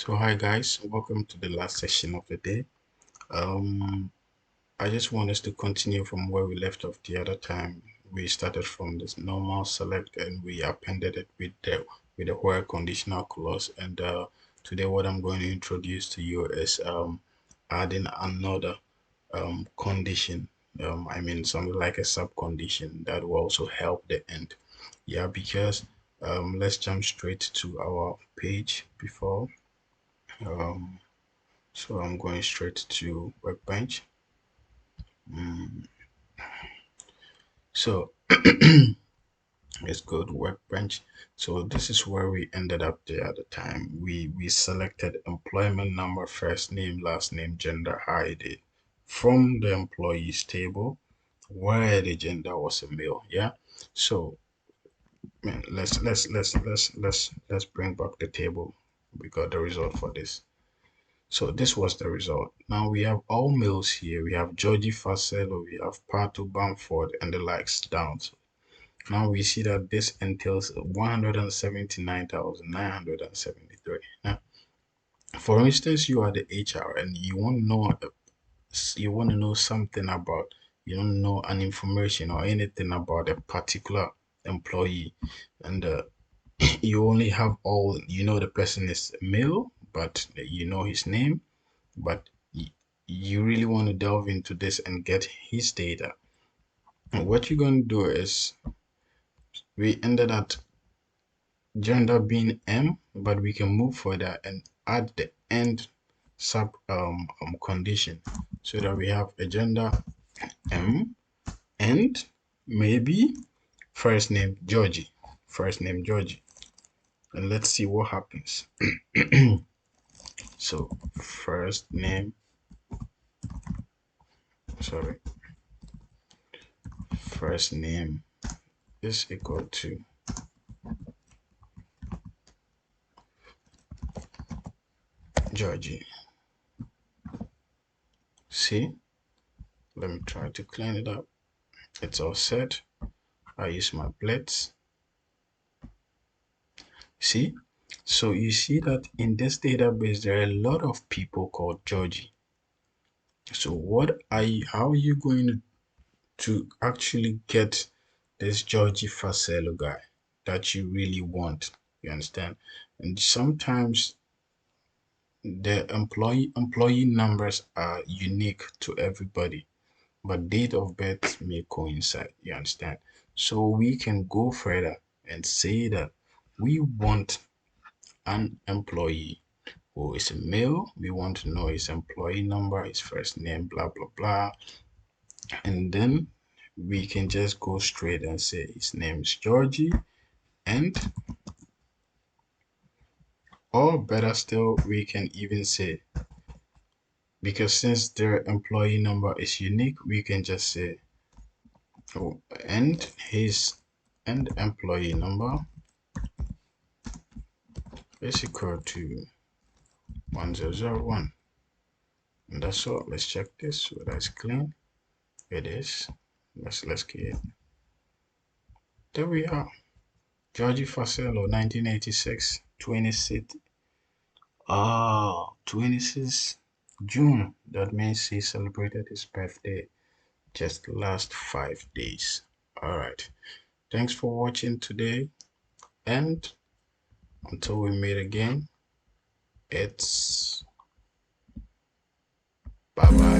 So hi guys, welcome to the last session of the day. I just want us to continue from where we left off the other time. We started from this normal select and we appended it with the where conditional clause. And today what I'm going to introduce to you is adding another condition. I mean something like a sub-condition that will also help the end. Yeah, because let's jump straight to our page before. Um, so I'm going straight to Workbench. So let's go to Workbench. So this is where we ended up the other time. We selected employment number, first name, last name, gender, ID from the employees table where the gender was a male. Yeah. So man, let's bring back the table. We got the result for this. So this was the result. Now we have all males here. We have Georgie Facello, we have Pato Bamford, and the likes down. So now we see that this entails 179,973. Now, for instance, you are the HR and you want to know something about, you don't know an information or anything about a particular employee, and you only have all, you know, the person is male, but you know his name, but you really want to delve into this and get his data. And what you're going to do is we ended at gender being M, but we can move further and add the end sub condition so that we have a gender M and maybe first name Georgie. First name Georgie. And let's see what happens. So first name, sorry, first name is equal to Georgie. See, let me try to clean it up. It's all set. I use my blitz. See, so you see that in this database there are a lot of people called Georgie. So how are you going to actually get this Georgie Facello guy that you really want? You understand? And sometimes the employee numbers are unique to everybody, but date of birth may coincide. You understand? So we can go further and say that we want an employee who is a male. We want to know his employee number, his first name, blah blah blah, and then we can just go straight and say his name is Georgie, and or better still, we can even say, because since their employee number is unique, we can just say, oh, and his and employee number is equal to 1001. And that's all. Let's check this whether it's clean. It is. Let's get it. There we are. Georgie Facello, 1986, 26. 26 June. That means he celebrated his birthday just last 5 days. All right. Thanks for watching today. And until we meet again, it's bye bye.